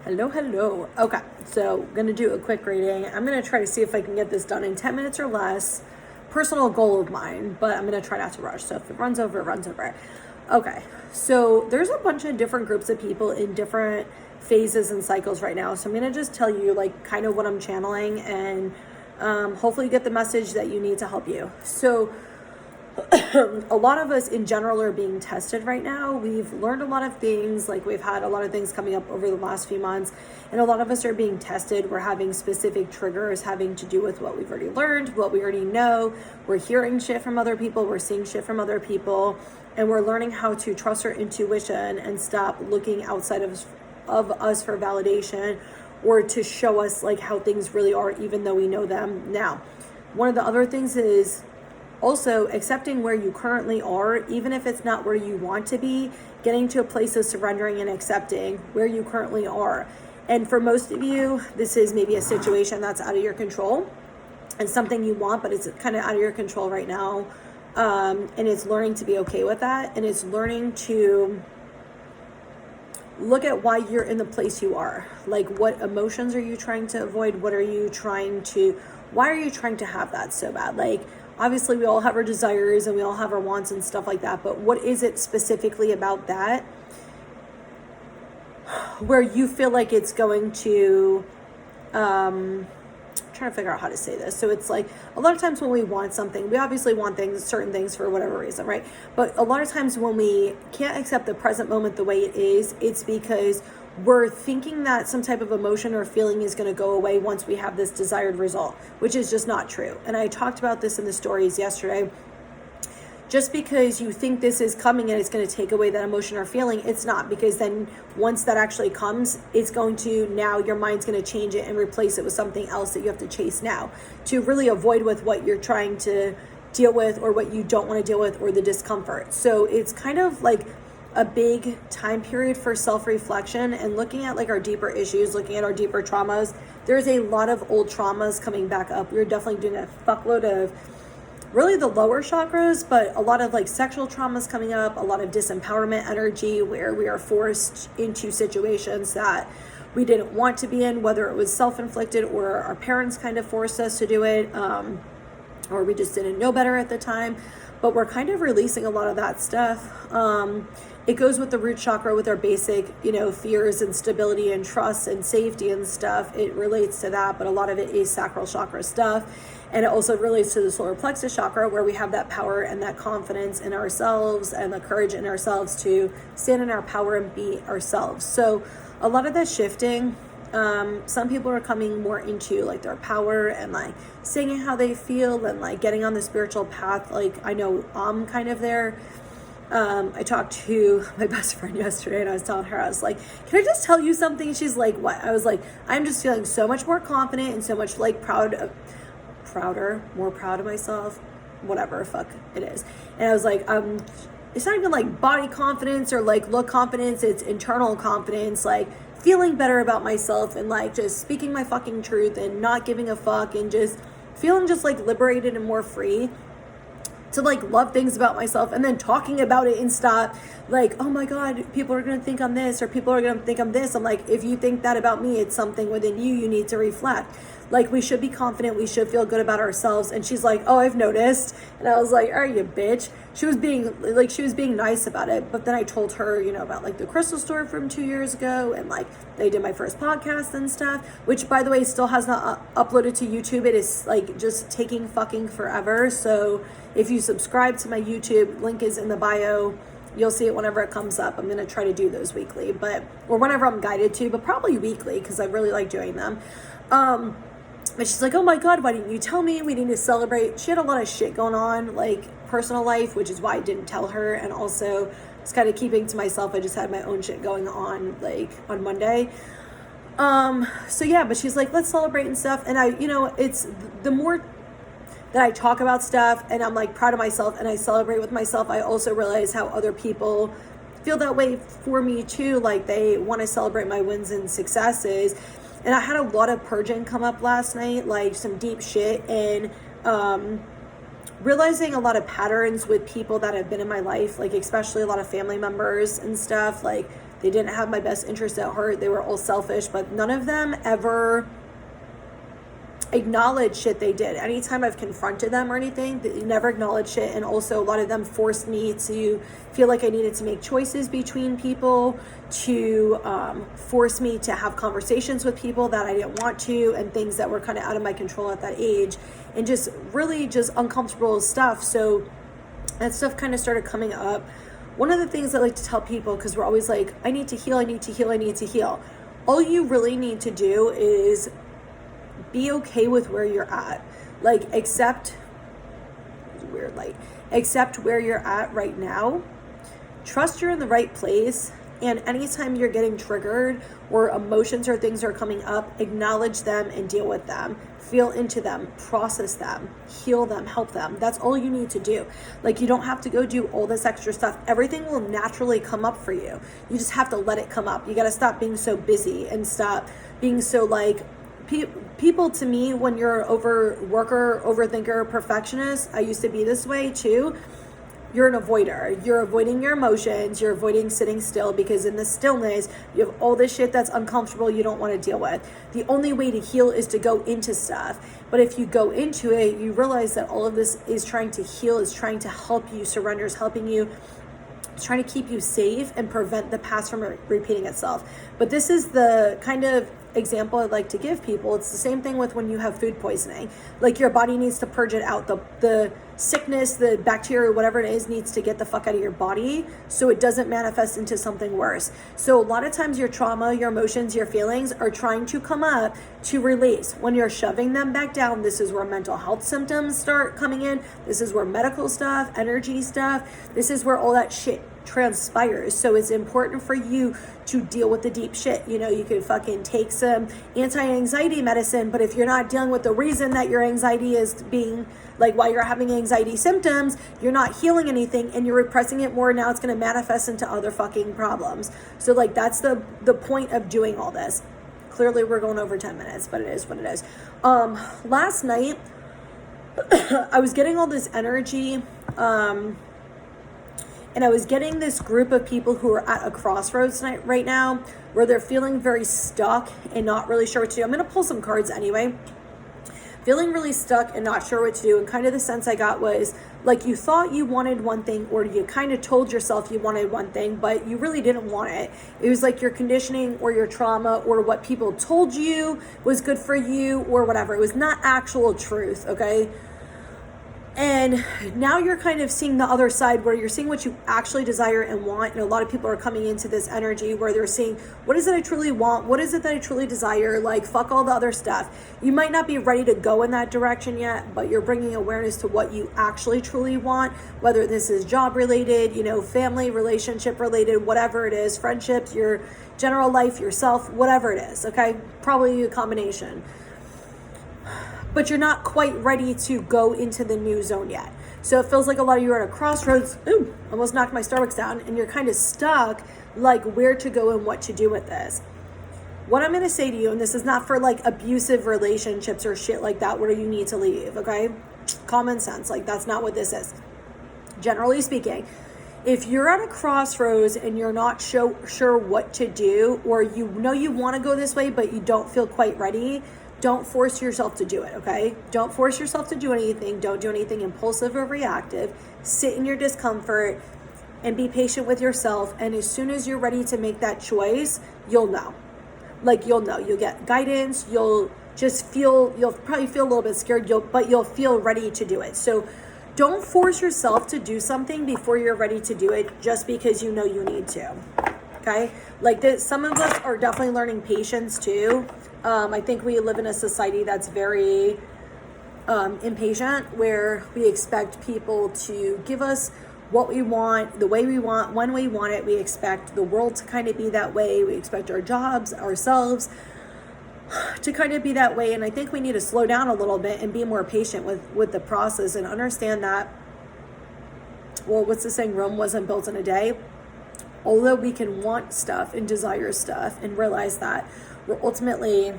Hello. Okay, so I'm gonna do a quick reading. I'm gonna try to see if I can get this done in 10 minutes or less. Personal goal of mine, but I'm gonna try not to rush. So if it runs over, it runs over. Okay, so there's a bunch of different groups of people in different phases and cycles right now. So I'm gonna just tell you like kind of what I'm channeling and hopefully you get the message that you need to help you. So a lot of us in general are being tested right now. We've learned a lot of things, like we've had a lot of things coming up over the last few months, and a lot of us are being tested. We're having specific triggers having to do with what we've already learned, what we already know. We're hearing shit from other people, we're seeing shit from other people, and we're learning how to trust our intuition and stop looking outside of us for validation or to show us like how things really are, even though we know them. Now, one of the other things is also accepting where you currently are, even if it's not where you want to be, getting to a place of surrendering and accepting where you currently are. And for most of you, this is maybe a situation that's out of your control and something you want, but it's kind of out of your control right now. And it's learning to be okay with that. And it's learning to look at why you're in the place you are. Like, what emotions are you trying to avoid? Why are you trying to have that so bad? Like, obviously we all have our desires and we all have our wants and stuff like that, but what is it specifically about that where you feel like it's going to, I'm trying to figure out how to say this. So it's like a lot of times when we want something, we obviously want certain things for whatever reason, right? But a lot of times when we can't accept the present moment the way it is, it's because we're thinking that some type of emotion or feeling is going to go away once we have this desired result, which is just not true. And I talked about this in the stories yesterday. Just because you think this is coming and it's going to take away that emotion or feeling, it's not, because then once that actually comes, it's going to, now your mind's going to change it and replace it with something else that you have to chase now to really avoid with what you're trying to deal with or what you don't want to deal with or the discomfort. So it's kind of like a big time period for self-reflection and looking at like our deeper issues, looking at our deeper traumas. There's a lot of old traumas coming back up. We're definitely doing a fuckload of really the lower chakras, but a lot of like sexual traumas coming up, a lot of disempowerment energy where we are forced into situations that we didn't want to be in, whether it was self-inflicted or our parents kind of forced us to do it, or we just didn't know better at the time. But we're kind of releasing a lot of that stuff. It goes with the root chakra, with our basic, fears and stability and trust and safety and stuff. It relates to that, but a lot of it is sacral chakra stuff. And it also relates to the solar plexus chakra, where we have that power and that confidence in ourselves and the courage in ourselves to stand in our power and be ourselves. So a lot of that shifting, some people are coming more into like their power and like saying how they feel and like getting on the spiritual path. Like, I know I'm kind of there. I talked to my best friend yesterday and I was telling her, I was like, can I just tell you something? She's like, what? I was like, I'm just feeling so much more confident and so much like more proud of myself, whatever fuck it is. And I was like, it's not even like body confidence or like look confidence, it's internal confidence, like feeling better about myself and like just speaking my fucking truth and not giving a fuck and just feeling just like liberated and more free to like love things about myself, and then talking about it and stop like, oh my God, people are going to think I'm this or people are going to think I'm this. I'm like, if you think that about me, it's something within you need to reflect. Like, we should be confident, we should feel good about ourselves. And she's like, oh, I've noticed. And I was like, are you bitch? She was being nice about it. But then I told her, about like the crystal store from 2 years ago, and like they did my first podcast and stuff, which by the way still has not uploaded to YouTube. It is like just taking fucking forever. So if you subscribe to my YouTube, link is in the bio. You'll see it whenever it comes up. I'm going to try to do those weekly, or whenever I'm guided to, but probably weekly because I really like doing them. But she's like, oh my God, why didn't you tell me? We need to celebrate. She had a lot of shit going on, like personal life, which is why I didn't tell her. And also it's kind of keeping to myself. I just had my own shit going on like on Monday. So yeah, but she's like, let's celebrate and stuff. And it's the more that I talk about stuff and I'm like proud of myself and I celebrate with myself, I also realize how other people feel that way for me too. Like, they want to celebrate my wins and successes. And I had a lot of purging come up last night, like some deep shit, and realizing a lot of patterns with people that have been in my life, like especially a lot of family members and stuff, like They didn't have my best interest at heart. They were all selfish, but none of them ever acknowledge shit they did. Anytime I've confronted them or anything, they never acknowledge shit. And also a lot of them forced me to feel like I needed to make choices between people, to force me to have conversations with people that I didn't want to, and things that were kind of out of my control at that age, and just really just uncomfortable stuff. So that stuff kind of started coming up. One of the things I like to tell people, because we're always like, I need to heal, I need to heal, I need to heal. All you really need to do is be okay with where you're at. Like, accept where you're at right now. Trust you're in the right place. And anytime you're getting triggered or emotions or things are coming up, acknowledge them and deal with them. Feel into them, process them, heal them, help them. That's all you need to do. Like, you don't have to go do all this extra stuff. Everything will naturally come up for you. You just have to let it come up. You got to stop being so busy and stop being so like, people, to me, when you're overworker, overthinker, perfectionist, I used to be this way too. You're an avoider. You're avoiding your emotions. You're avoiding sitting still, because in the stillness, you have all this shit that's uncomfortable you don't want to deal with. The only way to heal is to go into stuff. But if you go into it, you realize that all of this is trying to heal, is trying to help you, surrender is helping you, it's trying to keep you safe and prevent the past from repeating itself. But this is the kind of example I'd like to give people. It's the same thing with when you have food poisoning. Like, your body needs to purge it out. The sickness, the bacteria, whatever it is, needs to get the fuck out of your body so it doesn't manifest into something worse. So a lot of times your trauma, your emotions, your feelings are trying to come up to release. When you're shoving them back down, this is where mental health symptoms start coming in. This is where medical stuff, energy stuff, this is where all that shit transpires. So it's important for you to deal with the deep shit. You know, you could fucking take some anti-anxiety medicine, but if you're not dealing with the reason that your anxiety is being, like, why you're having anxiety symptoms, you're not healing anything and you're repressing it more. Now it's going to manifest into other fucking problems. So, like, that's the point of doing all this. Clearly we're going over 10 minutes, but it is what it is. Last night I was getting all this energy, and I was getting this group of people who are at a crossroads right now, where they're feeling very stuck and not really sure what to do. I'm going to pull some cards anyway. Feeling really stuck and not sure what to do. And kind of the sense I got was, like, you thought you wanted one thing, or you kind of told yourself you wanted one thing, but you really didn't want it. It was like your conditioning or your trauma or what people told you was good for you or whatever. It was not actual truth, okay? And now you're kind of seeing the other side, where you're seeing what you actually desire and want. And a lot of people are coming into this energy where they're seeing, what is it I truly want? What is it that I truly desire? Like, fuck all the other stuff. You might not be ready to go in that direction yet, but you're bringing awareness to what you actually truly want, whether this is job related, you know, family, relationship related, whatever it is, friendships, your general life, yourself, whatever it is, okay? Probably a combination. But you're not quite ready to go into the new zone yet. So it feels like a lot of you are at a crossroads. Ooh, almost knocked my Starbucks down. And you're kind of stuck, like, where to go and what to do with this. What I'm going to say to you, and this is not for like abusive relationships or shit like that where you need to leave, okay? Common sense, like, that's not what this is. Generally speaking, if you're at a crossroads and you're not sure what to do, or you know you want to go this way but you don't feel quite ready, don't force yourself to do it, okay? Don't force yourself to do anything. Don't do anything impulsive or reactive. Sit in your discomfort and be patient with yourself. And as soon as you're ready to make that choice, you'll know. Like, you'll know. You'll get guidance. You'll probably feel a little bit scared, but you'll feel ready to do it. So don't force yourself to do something before you're ready to do it just because you know you need to, okay? Like, some of us are definitely learning patience too. I think we live in a society that's very impatient, where we expect people to give us what we want, the way we want, when we want it. We expect the world to kind of be that way. We expect our jobs, ourselves to kind of be that way. And I think we need to slow down a little bit and be more patient with the process and understand that, well, what's the saying? Rome wasn't built in a day. Although we can want stuff and desire stuff and realize that we're ultimately,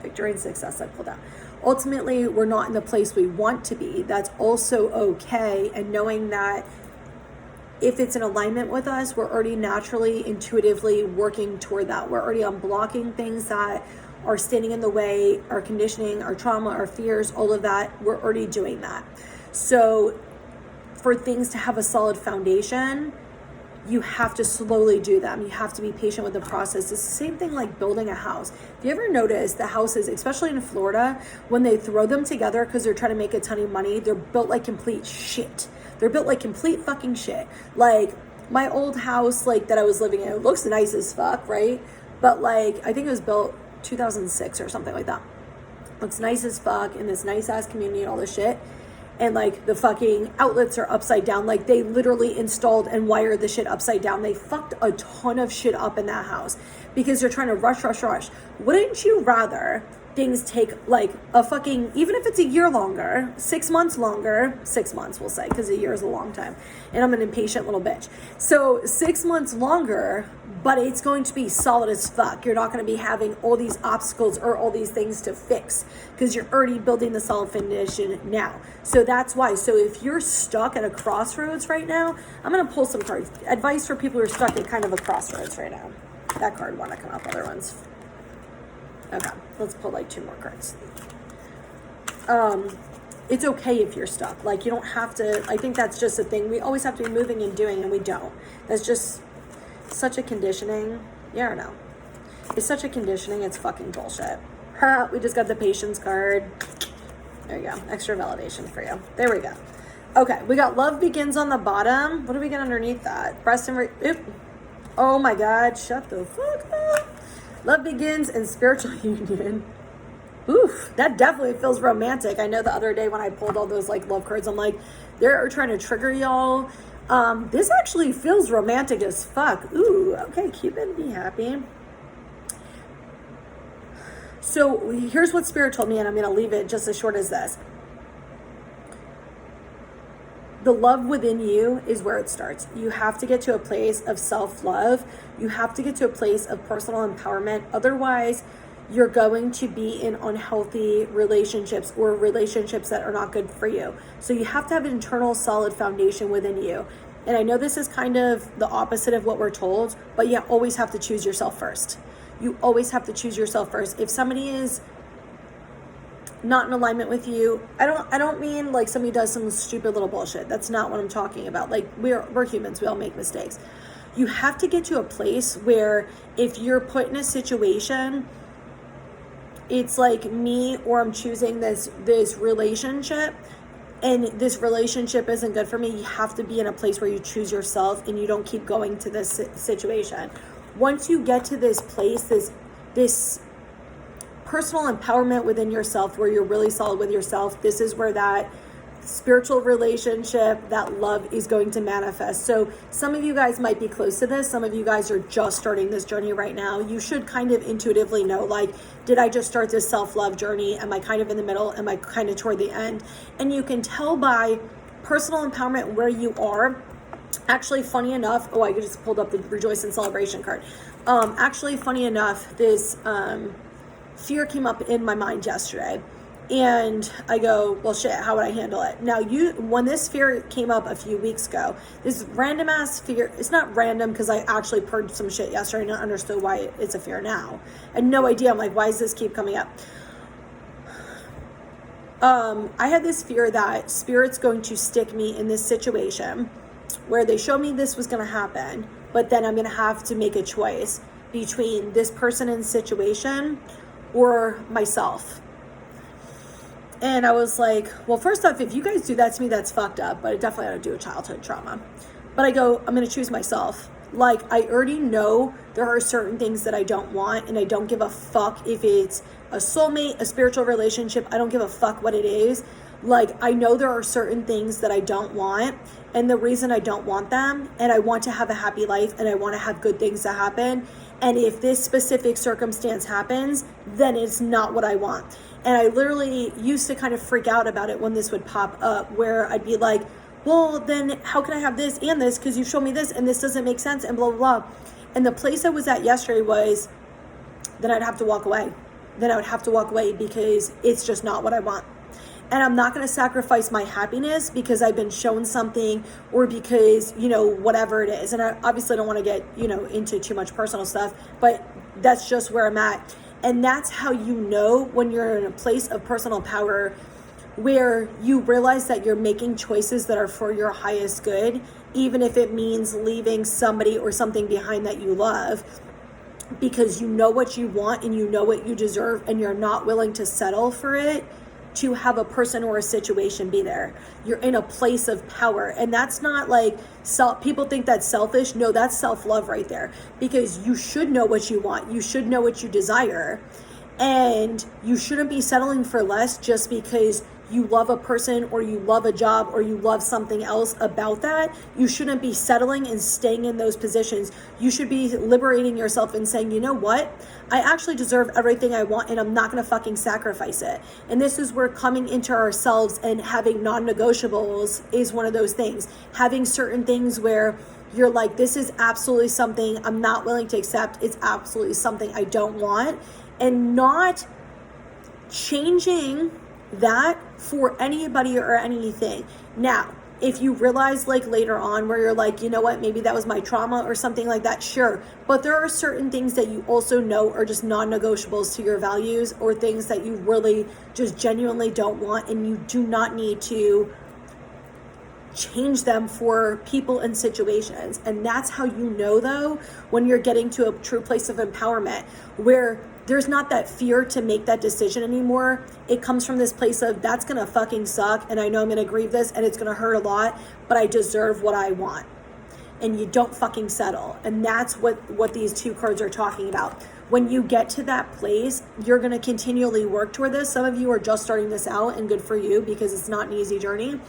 victory and success I pulled out. Ultimately, we're not in the place we want to be. That's also okay. And knowing that if it's in alignment with us, we're already naturally, intuitively working toward that. We're already unblocking things that are standing in the way, our conditioning, our trauma, our fears, all of that. We're already doing that. So for things to have a solid foundation, you have to slowly do them. You have to be patient with the process. It's the same thing like building a house. If you ever notice the houses, especially in Florida, when they throw them together because they're trying to make a ton of money, they're built like complete shit. They're built like complete fucking shit. Like my old house, like that I was living in, it looks nice as fuck, right? But like, I think it was built 2006 or something like that. Looks nice as fuck in this nice ass community and all this shit. And like the fucking outlets are upside down. Like they literally installed and wired the shit upside down. They fucked a ton of shit up in that house because they're trying to rush. Wouldn't you rather things take like a fucking, even if it's a year longer, 6 months longer, 6 months we'll say, because a year is a long time. And I'm an impatient little bitch. So 6 months longer, but it's going to be solid as fuck. You're not going to be having all these obstacles or all these things to fix because you're already building the solid foundation now. So that's why. So if you're stuck at a crossroads right now, I'm going to pull some cards. Advice for people who are stuck at kind of a crossroads right now. That card want to come up, other ones. Okay, let's pull like 2 more cards. It's okay if you're stuck. Like you don't have to, I think that's just a thing. We always have to be moving and doing, and we don't. That's just such a conditioning. Yeah or no? It's such a conditioning, it's fucking bullshit. We just got the patience card. There you go, extra validation for you. There we go. Okay, we got love begins on the bottom. What do we get underneath that? Breast and oh my God, shut the fuck up. Love begins and spiritual union. Oof, that definitely feels romantic. I know the other day when I pulled all those like love cards, I'm like, they're trying to trigger y'all. This actually feels romantic as fuck. Ooh, okay, Cupid, be happy. So here's what Spirit told me, and I'm going to leave it just as short as this. The love within you is where it starts. You have to get to a place of self-love. You have to get to a place of personal empowerment. Otherwise, you're going to be in unhealthy relationships or relationships that are not good for you. So you have to have an internal solid foundation within you. And I know this is kind of the opposite of what we're told, but you always have to choose yourself first. You always have to choose yourself first. If somebody is not in alignment with you, I don't mean like somebody does some stupid little bullshit. That's not what I'm talking about. Like we're humans, we all make mistakes. You have to get to a place where if you're put in a situation, it's like me, or I'm choosing this relationship, and this relationship isn't good for me. You have to be in a place where you choose yourself and you don't keep going to this situation. Once you get to this place, this personal empowerment within yourself, where you're really solid with yourself, this is where that spiritual relationship, that love is going to manifest. So some of you guys might be close to this. Some of you guys are just starting this journey right now. You should kind of intuitively know, like, did I just start this self-love journey? Am I kind of in the middle? Am I kind of toward the end? And you can tell by personal empowerment where you are. Actually, funny enough, oh, I just pulled up the Rejoice and Celebration card. Actually, funny enough, this fear came up in my mind yesterday. And I go, well, shit, how would I handle it? Now, when this fear came up a few weeks ago, this random ass fear, it's not random because I actually purged some shit yesterday and I understood why it's a fear now. I had no idea. I'm like, why does this keep coming up? I had this fear that Spirit's going to stick me in this situation where they show me this was going to happen, but then I'm going to have to make a choice between this person and situation or myself. And I was like, well, first off, if you guys do that to me, that's fucked up, but I definitely ought to do a childhood trauma. But I go, I'm going to choose myself. Like, I already know there are certain things that I don't want, and I don't give a fuck if it's a soulmate, a spiritual relationship. I don't give a fuck what it is. Like, I know there are certain things that I don't want, and the reason I don't want them, and I want to have a happy life, and I want to have good things to happen, and if this specific circumstance happens, then it's not what I want. And I literally used to kind of freak out about it when this would pop up, where I'd be like, well, then how can I have this and this? Because you showed me this and this doesn't make sense and blah, blah, blah. And the place I was at yesterday was, then I'd have to walk away. Then I would have to walk away because it's just not what I want. And I'm not going to sacrifice my happiness because I've been shown something or because, whatever it is. And I obviously don't want to get, into too much personal stuff, but that's just where I'm at. And that's how you know when you're in a place of personal power where you realize that you're making choices that are for your highest good, even if it means leaving somebody or something behind that you love, because you know what you want and you know what you deserve, and you're not willing to settle for it to have a person or a situation be there. You're in a place of power. And that's not like people think that's selfish. No, that's self-love right there, because you should know what you want. You should know what you desire. And you shouldn't be settling for less just because you love a person or you love a job or you love something else about that. You shouldn't be settling and staying in those positions. You should be liberating yourself and saying, you know what? I actually deserve everything I want and I'm not going to fucking sacrifice it. And this is where coming into ourselves and having non-negotiables is one of those things. Having certain things where you're like, this is absolutely something I'm not willing to accept. It's absolutely something I don't want. And not changing that for anybody or anything. Now, if you realize like later on where you're like, you know what, maybe that was my trauma or something like that, sure. But there are certain things that you also know are just non-negotiables to your values, or things that you really just genuinely don't want, and you do not need to change them for people and situations. And that's how you know, though, when you're getting to a true place of empowerment where there's not that fear to make that decision anymore. It comes from this place of, that's gonna fucking suck, and I know I'm gonna grieve this and it's gonna hurt a lot, but I deserve what I want. And you don't fucking settle. And that's what these two cards are talking about. When you get to that place, you're gonna continually work toward this. Some of you are just starting this out, and good for you, because it's not an easy journey.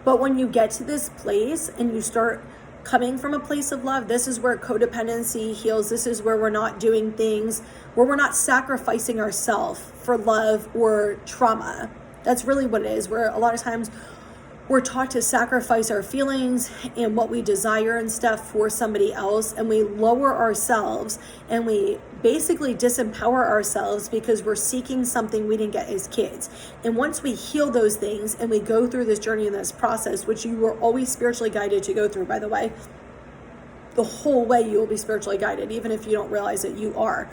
But when you get to this place and you start coming from a place of love, this is where codependency heals. This is where we're not doing things, where we're not sacrificing ourselves for love or trauma. That's really what it is. Where a lot of times we're taught to sacrifice our feelings and what we desire and stuff for somebody else, and we lower ourselves and we basically disempower ourselves because we're seeking something we didn't get as kids. And once we heal those things and we go through this journey and this process, which you were always spiritually guided to go through, by the way, the whole way you will be spiritually guided, even if you don't realize it, you are.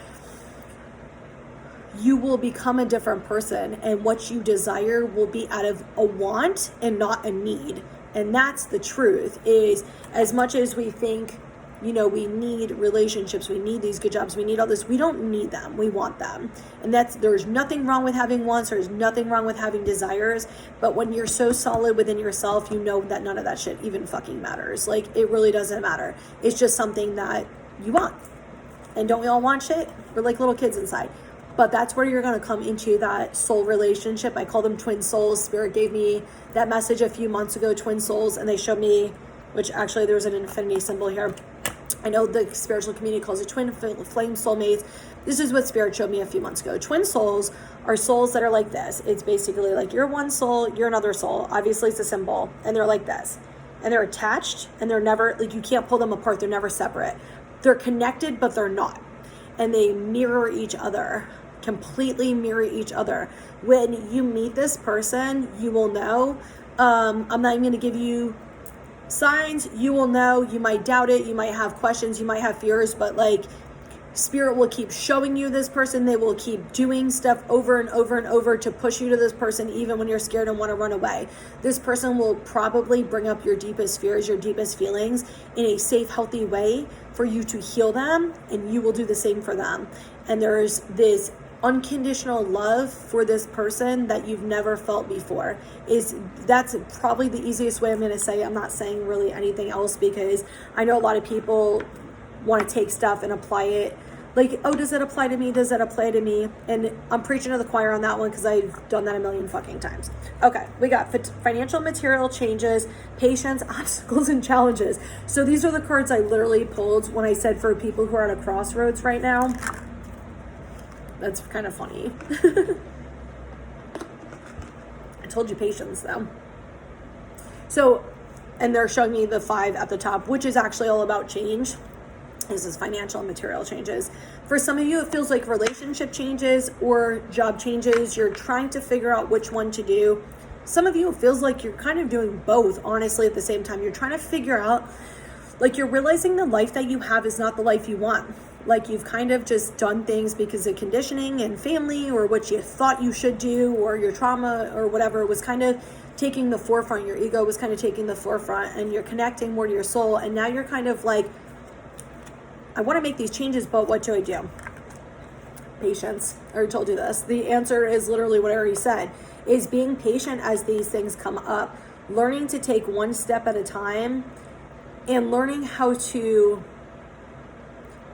You will become a different person, and what you desire will be out of a want and not a need. And that's the truth. Is as much as we think, we need relationships, we need these good jobs, we need all this, we don't need them, we want them. And there's nothing wrong with having wants, there's nothing wrong with having desires, but when you're so solid within yourself, you know that none of that shit even fucking matters. Like, it really doesn't matter. It's just something that you want. And don't we all want shit? We're like little kids inside. But that's where you're going to come into that soul relationship. I call them twin souls. Spirit gave me that message a few months ago, twin souls, and they showed me, which actually there's an infinity symbol here. I know the spiritual community calls it twin flame soulmates. This is what Spirit showed me a few months ago. Twin souls are souls that are like this. It's basically like you're one soul, you're another soul. Obviously it's a symbol, and they're like this. And they're attached, and they're never, like, you can't pull them apart. They're never separate. They're connected, but they're not. And they mirror each other. Completely mirror each other. When you meet this person, you will know. I'm not even going to give you signs. You will know. You might doubt it. You might have questions. You might have fears, but like, Spirit will keep showing you this person. They will keep doing stuff over and over and over to push you to this person, even when you're scared and want to run away. This person will probably bring up your deepest fears, your deepest feelings in a safe, healthy way for you to heal them, and you will do the same for them. And there's this unconditional love for this person that you've never felt before. That's probably the easiest way I'm going to say it. I'm not saying really anything else, because I know a lot of people want to take stuff and apply it like, oh, does it apply to me? Does it apply to me? And I'm preaching to the choir on that one, because I've done that a million fucking times. Okay, we got financial material changes, patience, obstacles, and challenges. So these are the cards I literally pulled when I said for people who are at a crossroads right now. That's kind of funny. I told you patience, though. So, and they're showing me the 5 at the top, which is actually all about change. This is financial and material changes. For some of you, it feels like relationship changes or job changes. You're trying to figure out which one to do. Some of you, it feels like you're kind of doing both, honestly, at the same time. You're trying to figure out, like, you're realizing the life that you have is not the life you want. Like, you've kind of just done things because of conditioning and family, or what you thought you should do, or your trauma or whatever was kind of taking the forefront. Your ego was kind of taking the forefront, and you're connecting more to your soul. And now you're kind of like, I want to make these changes, but what do I do? Patience. I already told you this. The answer is literally what I already said, is being patient as these things come up, learning to take one step at a time, and learning how to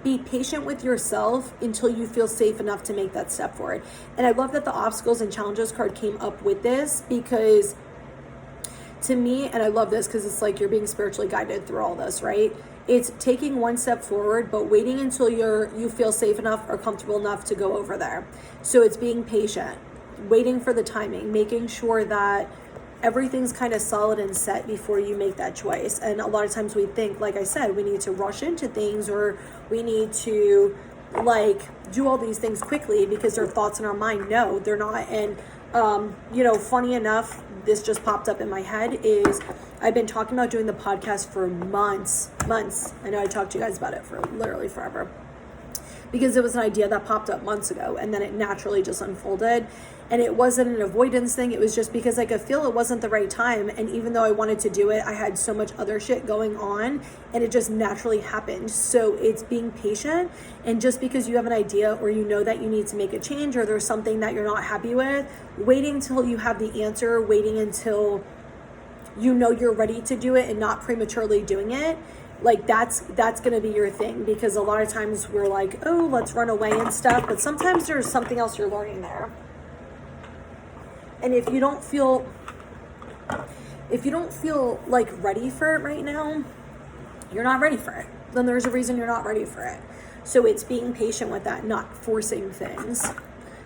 be patient with yourself until you feel safe enough to make that step forward. And I love that the obstacles and challenges card came up with this, because to me, and I love this because it's like you're being spiritually guided through all this, right? It's taking one step forward, but waiting until you feel safe enough or comfortable enough to go over there. So it's being patient, waiting for the timing, making sure that everything's kind of solid and set before you make that choice. And a lot of times we think, like I said, we need to rush into things, or we need to like do all these things quickly because they're thoughts in our mind. No, they're not. And funny enough, this just popped up in my head, is I've been talking about doing the podcast for months. I know I talked to you guys about it for literally forever, because it was an idea that popped up months ago, and then it naturally just unfolded. And it wasn't an avoidance thing. It was just because I could feel it wasn't the right time. And even though I wanted to do it, I had so much other shit going on, and it just naturally happened. So it's being patient. And just because you have an idea, or you know that you need to make a change, or there's something that you're not happy with, waiting until you have the answer, waiting until you know you're ready to do it and not prematurely doing it. Like that's going to be your thing, because a lot of times we're like, oh, let's run away and stuff. But sometimes there's something else you're learning there. And if you don't feel like ready for it right now, you're not ready for it. Then there's a reason you're not ready for it. So it's being patient with that, not forcing things,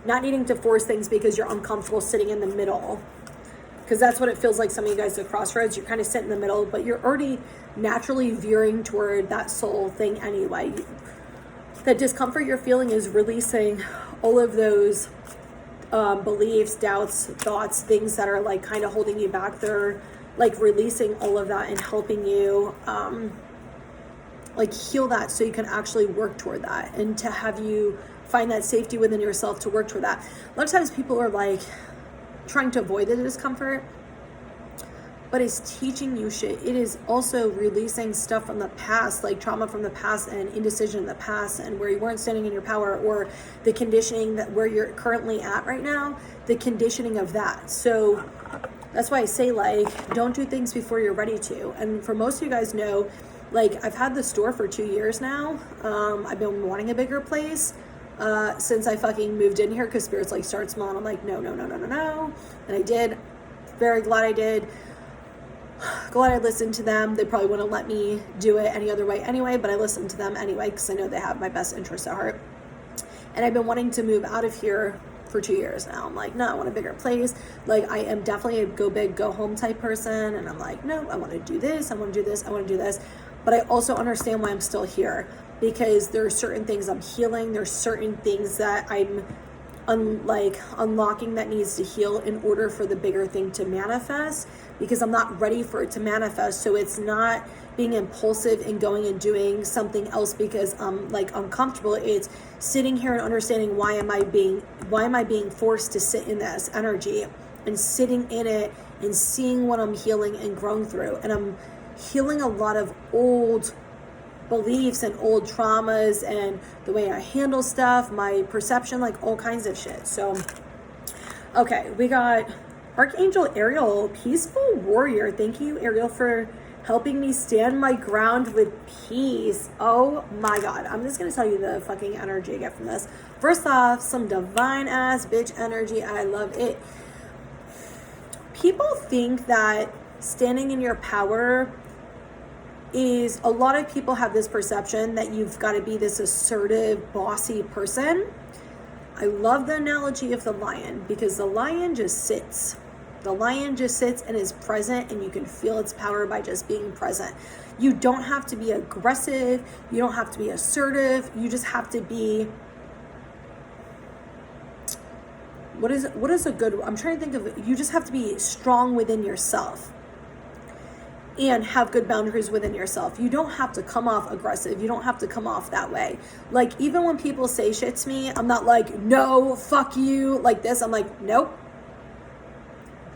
not needing to force things because you're uncomfortable sitting in the middle. Because that's what it feels like. Some of you guys at crossroads, you're kind of sitting in the middle, but you're already naturally veering toward that soul thing anyway. That discomfort you're feeling is releasing all of those beliefs, doubts, thoughts, things that are like kind of holding you back. They're like releasing all of that and helping you like heal that, so you can actually work toward that, and to have you find that safety within yourself to work toward that. A lot of times people are like trying to avoid the discomfort, but it's teaching you shit. It is also releasing stuff from the past, like trauma from the past and indecision in the past, and where you weren't standing in your power, or the conditioning that where you're currently at right now, the conditioning of that. So that's why I say, like, don't do things before you're ready to. And for most of you guys know, like, I've had the store for 2 years now. I've been wanting a bigger place since I fucking moved in here, because Spirit's like, start small. And I'm like, no. And I did. Very glad I did. Glad I listened to them. They probably wouldn't let me do it any other way anyway, but I listened to them anyway because I know they have my best interests at heart. And I've been wanting to move out of here for 2 years now. I'm like, no, I want a bigger place. Like, I am definitely a go big, go home type person. And I'm like, no, I want to do this. I want to do this. I want to do this. But I also understand why I'm still here, because there are certain things I'm healing. There's certain things that I'm unlocking that needs to heal in order for the bigger thing to manifest, because I'm not ready for it to manifest. So it's not being impulsive and going and doing something else because I'm like uncomfortable. It's sitting here and understanding why am I being forced to sit in this energy, and sitting in it and seeing what I'm healing and growing through. And I'm healing a lot of old beliefs and old traumas, and the way I handle stuff, my perception, like all kinds of shit. So, okay, we got Archangel Ariel, peaceful warrior. Thank you, Ariel, for helping me stand my ground with peace. Oh my God. I'm just going to tell you the fucking energy I get from this. First off, some divine ass bitch energy. I love it. People think that standing in your power is, a lot of people have this perception that you've got to be this assertive, bossy person. I love the analogy of the lion, because the lion just sits. The lion just sits and is present, and you can feel its power by just being present. You don't have to be aggressive. You don't have to be assertive. You just have to be, what is a good, I'm trying to think of, you just have to be strong within yourself and have good boundaries within yourself. You don't have to come off aggressive. You don't have to come off that way. Like, even when people say shit to me, I'm not like, no, fuck you, like this. I'm like, nope.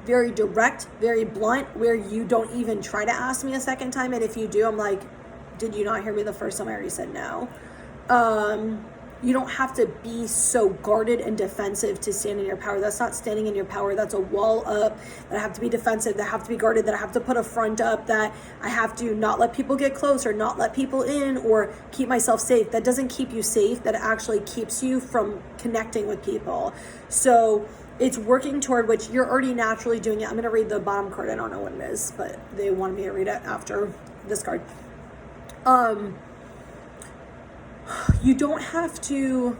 Very direct, very blunt, where you don't even try to ask me a second time. And if you do, I'm like, did you not hear me the first time? I already said no. You don't have to be so guarded and defensive to stand in your power. That's not standing in your power. That's a wall up, that I have to be defensive, that I have to be guarded, that I have to put a front up, that I have to not let people get close or not let people in or keep myself safe. That doesn't keep you safe. That actually keeps you from connecting with people. So it's working toward which you're already naturally doing it. I'm going to read the bottom card. I don't know what it is, but they wanted me to read it after this card. You don't have to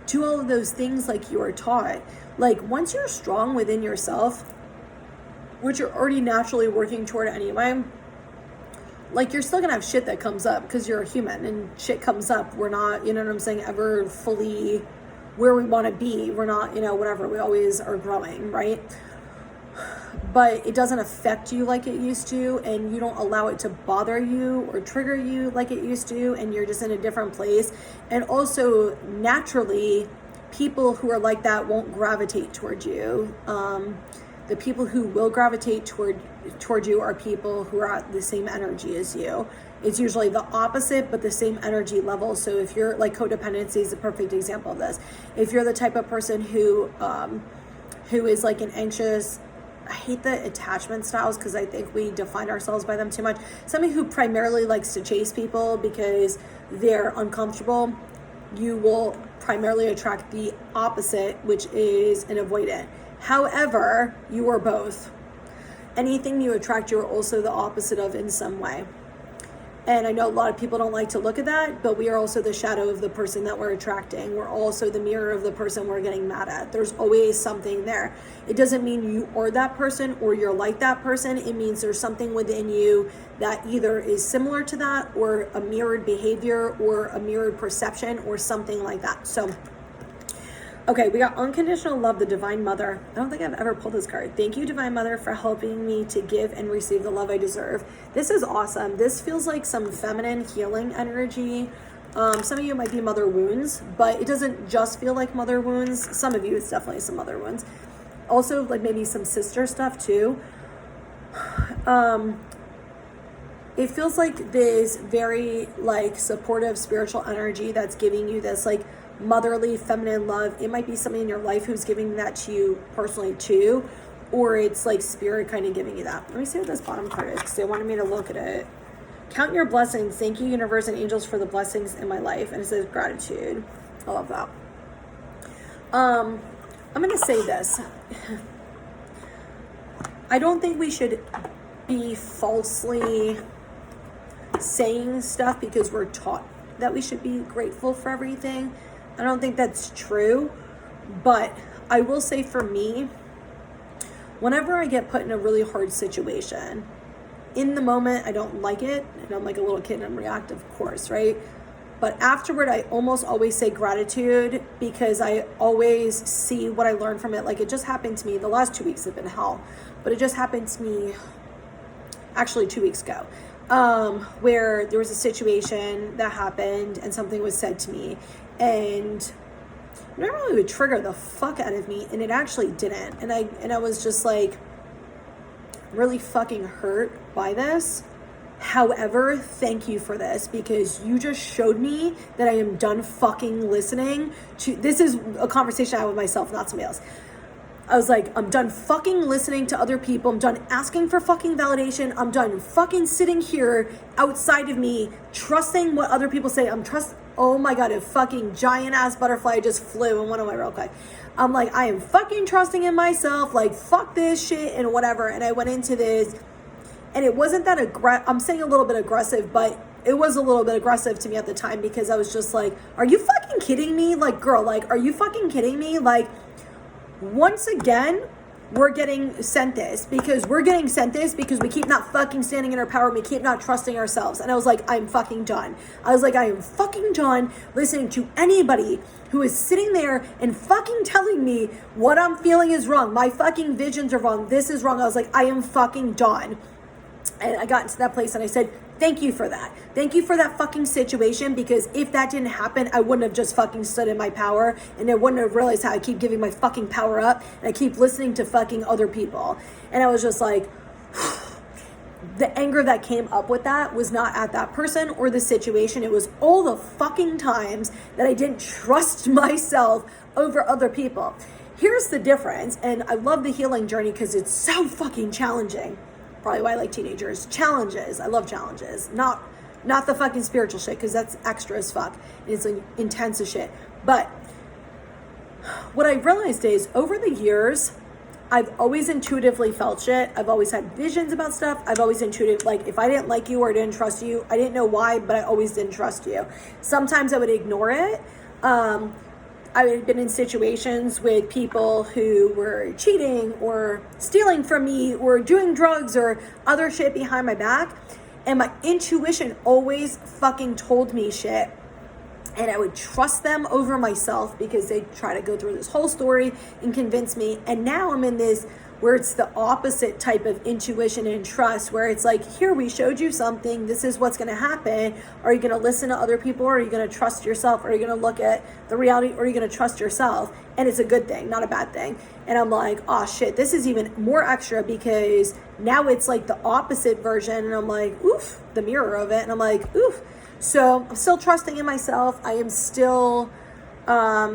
do all of those things like you are taught. Like, once you're strong within yourself, which you're already naturally working toward anyway, like, you're still gonna have shit that comes up because you're a human and shit comes up. We're not, you know what I'm saying, ever fully where we want to be. We're not, you know, whatever. We always are growing, right? But it doesn't affect you like it used to, and you don't allow it to bother you or trigger you like it used to, and you're just in a different place. And also, naturally, people who are like that won't gravitate toward you. The people who will gravitate toward you are people who are at the same energy as you. It's usually the opposite, but the same energy level. So if you're, like, codependency is a perfect example of this. If you're the type of person who is like an anxious, I hate the attachment styles because I think we define ourselves by them too much. Somebody who primarily likes to chase people because they're uncomfortable, you will primarily attract the opposite, which is an avoidant. However, you are both. Anything you attract, you're also the opposite of in some way. And I know a lot of people don't like to look at that, but we are also the shadow of the person that we're attracting. We're also the mirror of the person we're getting mad at. There's always something there. It doesn't mean you are that person or you're like that person. It means there's something within you that either is similar to that, or a mirrored behavior, or a mirrored perception, or something like that. So, okay, we got unconditional love, the Divine Mother. I don't think I've ever pulled this card. Thank you, Divine Mother, for helping me to give and receive the love I deserve. This is awesome. This feels like some feminine healing energy. Some of you might be mother wounds, but it doesn't just feel like mother wounds. Some of you, it's definitely some mother wounds. Also, like, maybe some sister stuff too. It feels like this very, like, supportive spiritual energy that's giving you this, like, motherly feminine love. It might be somebody in your life who's giving that to you personally too, or it's like spirit kind of giving you that. Let me see what this bottom card is, because they wanted me to look at it. Count your blessings. Thank you, universe and angels, for the blessings in my life. And it says gratitude. I love that. I'm gonna say this. I don't think we should be falsely saying stuff because we're taught that we should be grateful for everything. I don't think that's true, but I will say, for me, whenever I get put in a really hard situation, in the moment, I don't like it, and I'm like a little kid and I'm reactive, of course, right? But afterward, I almost always say gratitude, because I always see what I learned from it. Like, it just happened to me. The last 2 weeks have been hell, but it just happened to me actually 2 weeks ago. Where there was a situation that happened and something was said to me, and normally it would trigger the fuck out of me, and it actually didn't. And I was just like really fucking hurt by this. However, thank you for this, because you just showed me that I am done fucking listening to, this is a conversation I have with myself, not somebody else. I was like, I'm done fucking listening to other people. I'm done asking for fucking validation. I'm done fucking sitting here outside of me, trusting what other people say. Oh my God, a fucking giant ass butterfly just flew and went away real quick. I'm like, I am fucking trusting in myself. Like, fuck this shit and whatever. And I went into this, and it wasn't that I'm saying a little bit aggressive, but it was a little bit aggressive to me at the time, because I was just like, are you fucking kidding me? Like, girl, like, are you fucking kidding me? Like, once again, we're getting sent this, because we keep not fucking standing in our power, and we keep not trusting ourselves. And I was like, I'm fucking done. I was like, I am fucking done listening to anybody who is sitting there and fucking telling me what I'm feeling is wrong. My fucking visions are wrong. This is wrong. I was like, I am fucking done. And I got into that place and I said, thank you for that. Thank you for that fucking situation, because if that didn't happen, I wouldn't have just fucking stood in my power, and I wouldn't have realized how I keep giving my fucking power up and I keep listening to fucking other people. And I was just like, the anger that came up with that was not at that person or the situation. It was all the fucking times that I didn't trust myself over other people. Here's the difference. And I love the healing journey because it's so fucking challenging. Probably why I like teenagers. Challenges. I love challenges. Not the fucking spiritual shit, because that's extra as fuck. It's like intense as shit. But what I realized is, over the years, I've always intuitively felt shit. I've always had visions about stuff. I've always intuitive, like, if I didn't like you or didn't trust you, I didn't know why, but I always didn't trust you. Sometimes I would ignore it. I had been in situations with people who were cheating or stealing from me or doing drugs or other shit behind my back. And my intuition always fucking told me shit. And I would trust them over myself, because they try to go through this whole story and convince me. And now I'm in this where it's the opposite type of intuition and trust, where it's like, here, we showed you something. This is what's going to happen. Are you going to listen to other people, or are you going to trust yourself? Or are you going to look at the reality, or are you going to trust yourself? And it's a good thing, not a bad thing. And I'm like, oh shit, this is even more extra, because now it's like the opposite version. And I'm like, oof, the mirror of it. And I'm like, oof. So I'm still trusting in myself. I am still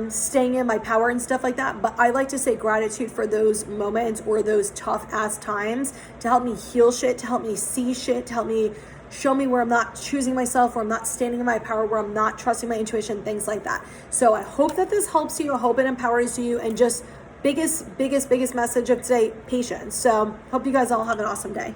staying in my power and stuff like that. But I like to say gratitude for those moments or those tough ass times to help me heal shit, to help me see shit, to help me show me where I'm not choosing myself, where I'm not standing in my power, where I'm not trusting my intuition, things like that. So I hope that this helps you. I hope it empowers you. And just biggest message of today, patience. So hope you guys all have an awesome day.